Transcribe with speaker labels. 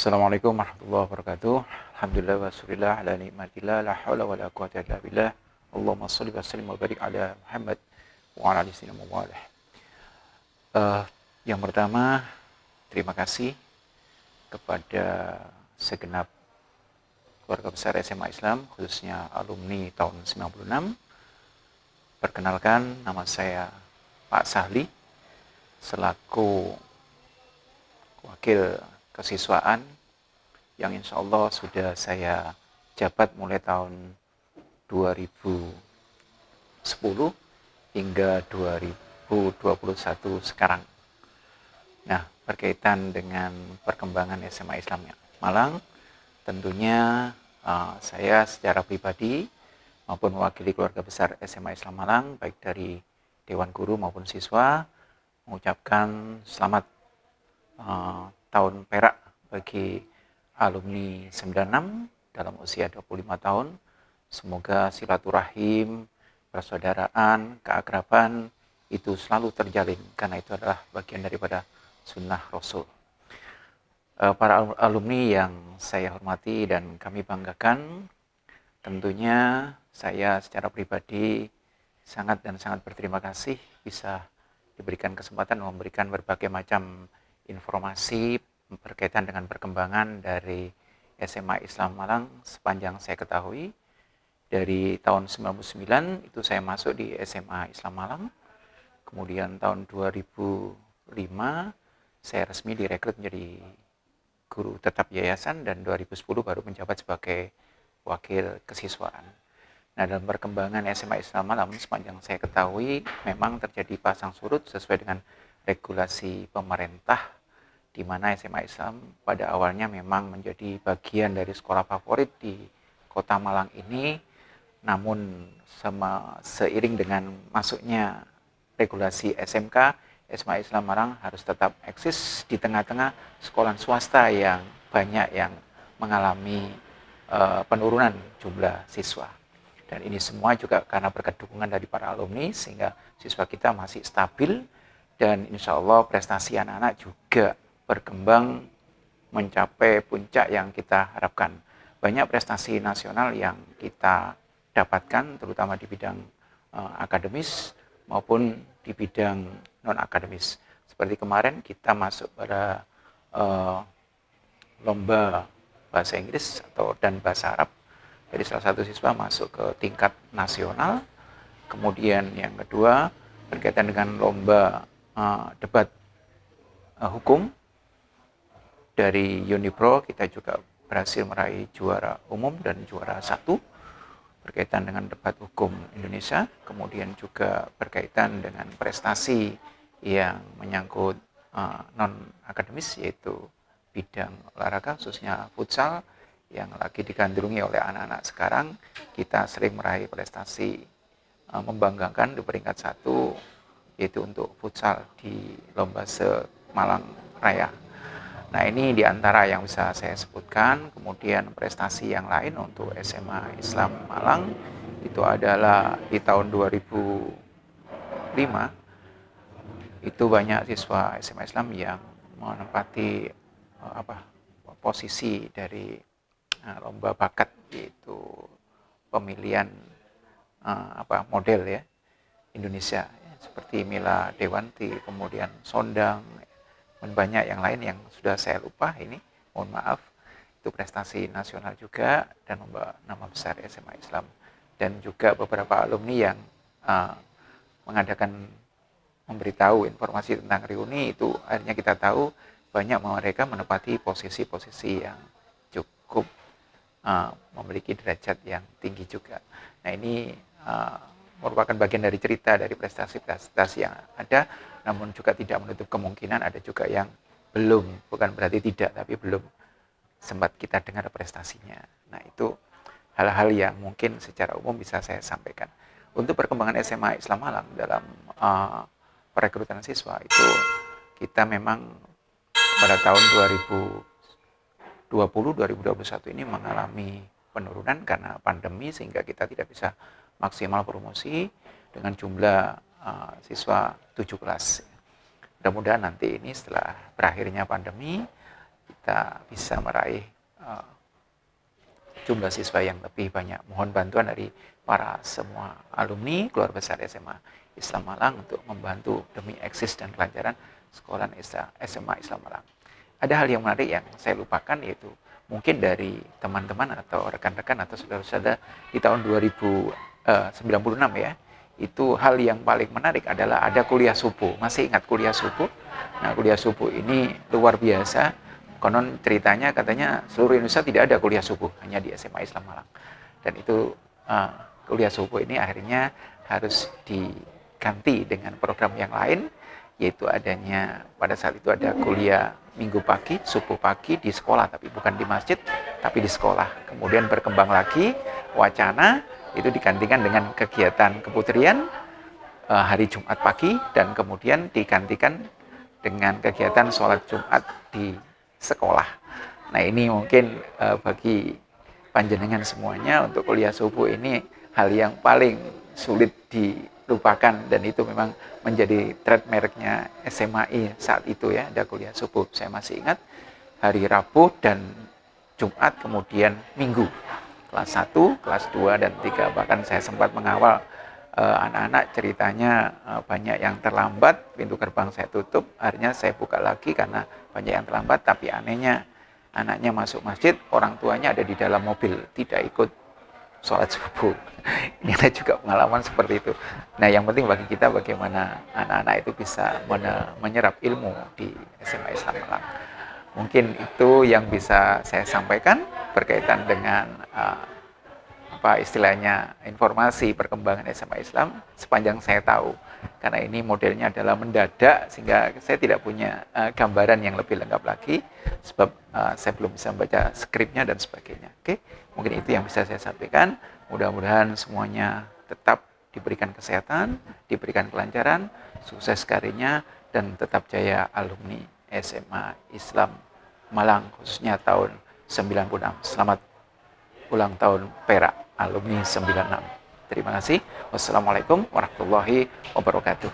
Speaker 1: Assalamualaikum warahmatullahi wabarakatuh. Alhamdulillah wa syukurillah ala nikmatillah la haula wa la quwwata illa billah. Allahumma shalli wa sallim wa barik ala Muhammad wa ala alihi wasallam wa alihi. Yang pertama, terima kasih kepada segenap keluarga besar SMA Islam, khususnya alumni tahun 96. Perkenalkan, nama saya Pak Sahli, selaku wakil kesiswaan yang insya Allah sudah saya jabat mulai tahun 2010 hingga 2021 sekarang. Nah, berkaitan dengan perkembangan SMA Islam Malang, tentunya saya secara pribadi maupun mewakili keluarga besar SMA Islam Malang, baik dari Dewan Guru maupun siswa, mengucapkan selamat tahun perak bagi alumni 96 dalam usia 25 tahun. Semoga silaturahim, persaudaraan, keakraban itu selalu terjalin, karena itu adalah bagian daripada sunnah Rasul. Para alumni yang saya hormati dan kami banggakan, tentunya saya secara pribadi sangat berterima kasih bisa diberikan kesempatan memberikan berbagai macam informasi berkaitan dengan perkembangan dari SMA Islam Malang sepanjang saya ketahui. Dari tahun 99 itu saya masuk di SMA Islam Malang. Kemudian tahun 2005 saya resmi direkrut menjadi guru tetap yayasan, dan 2010 baru menjabat sebagai wakil kesiswaan. Nah, dalam perkembangan SMA Islam Malang sepanjang saya ketahui memang terjadi pasang surut sesuai dengan regulasi pemerintah, di mana SMA Islam pada awalnya memang menjadi bagian dari sekolah favorit di Kota Malang ini. Namun seiring dengan masuknya regulasi SMK, SMA Islam Malang harus tetap eksis di tengah-tengah sekolah swasta yang banyak yang mengalami penurunan jumlah siswa. Dan ini semua juga karena berkat dukungan dari para alumni, sehingga siswa kita masih stabil, dan insya Allah prestasi anak-anak juga berkembang mencapai puncak yang kita harapkan. Banyak prestasi nasional yang kita dapatkan, terutama di bidang akademis maupun di bidang non-akademis. Seperti kemarin kita masuk pada lomba bahasa Inggris dan bahasa Arab. Jadi salah satu siswa masuk ke tingkat nasional. Kemudian yang kedua berkaitan dengan lomba debat hukum dari Unipro, kita juga berhasil meraih juara umum dan juara 1 berkaitan dengan debat hukum Indonesia. Kemudian juga berkaitan dengan prestasi yang menyangkut non-akademis, yaitu bidang olahraga, khususnya futsal, yang lagi digandrungi oleh anak-anak sekarang. Kita sering meraih prestasi membanggakan di peringkat 1, yaitu untuk futsal di lomba se-Malang Raya. Nah, ini diantara yang bisa saya sebutkan. Kemudian prestasi yang lain untuk SMA Islam Malang itu adalah di tahun 2005 itu banyak siswa SMA Islam yang menempati posisi dari lomba bakat, yaitu pemilihan model ya Indonesia, seperti Mila Dewanti, kemudian Sondang, dan banyak yang lain yang sudah saya lupa, ini mohon maaf. Itu prestasi nasional juga dan membawa nama besar SMA Islam. Dan juga beberapa alumni yang mengadakan memberitahu informasi tentang reuni, itu akhirnya kita tahu banyak mereka menempati posisi-posisi yang cukup memiliki derajat yang tinggi juga. Nah, ini merupakan bagian dari cerita dari prestasi-prestasi yang ada, namun juga tidak menutup kemungkinan ada juga yang belum, bukan berarti tidak, tapi belum sempat kita dengar prestasinya. Nah, itu hal-hal yang mungkin secara umum bisa saya sampaikan. Untuk perkembangan SMA Islam Malang dalam perekrutan siswa itu, kita memang pada tahun 2020-2021 ini mengalami penurunan karena pandemi, sehingga kita tidak bisa maksimal promosi dengan jumlah siswa 7 kelas. Mudah-mudahan nanti ini setelah berakhirnya pandemi, kita bisa meraih jumlah siswa yang lebih banyak. Mohon bantuan dari para semua alumni keluarga besar SMA Islam Malang untuk membantu demi eksis dan kelancaran sekolah SMA Islam Malang. Ada hal yang menarik yang saya lupakan, yaitu mungkin dari teman-teman atau rekan-rekan atau saudara-saudara di tahun 2096 ya, itu hal yang paling menarik adalah ada kuliah subuh. Masih ingat kuliah subuh? Nah, kuliah subuh ini luar biasa. Konon ceritanya katanya seluruh Indonesia tidak ada kuliah subuh, hanya di SMA Islam Malang. Dan itu kuliah subuh ini akhirnya harus diganti dengan program yang lain, yaitu adanya pada saat itu ada kuliah minggu pagi, subuh pagi di sekolah, tapi bukan di masjid, tapi di sekolah. Kemudian berkembang lagi wacana itu digantikan dengan kegiatan keputrian hari Jumat pagi, dan kemudian digantikan dengan kegiatan sholat Jumat di sekolah. Nah, ini mungkin bagi panjenengan semuanya untuk kuliah subuh ini hal yang paling sulit dilupakan, dan itu memang menjadi trademarknya SMAI saat itu ya, ada kuliah subuh. Saya masih ingat hari Rabu dan Jumat, kemudian Minggu. Kelas 1, kelas 2, dan 3. Bahkan saya sempat mengawal anak-anak, ceritanya banyak yang terlambat, pintu gerbang saya tutup, akhirnya saya buka lagi karena banyak yang terlambat, tapi anehnya anaknya masuk masjid, orang tuanya ada di dalam mobil, tidak ikut sholat subuh. Ini ada juga pengalaman seperti itu. Nah, yang penting bagi kita bagaimana anak-anak itu bisa menyerap ilmu di SMA Islam Malang. Mungkin itu yang bisa saya sampaikan berkaitan dengan istilahnya informasi perkembangan SMA Islam sepanjang saya tahu. Karena ini modelnya adalah mendadak, sehingga saya tidak punya gambaran yang lebih lengkap lagi, sebab saya belum bisa membaca skripnya dan sebagainya. Oke, mungkin itu yang bisa saya sampaikan. Mudah-mudahan semuanya tetap diberikan kesehatan, diberikan kelancaran, sukses karirnya, dan tetap jaya alumni SMA Islam Malang, khususnya tahun 96. Selamat ulang tahun Perak alumni 96. Terima kasih. Wassalamualaikum warahmatullahi wabarakatuh.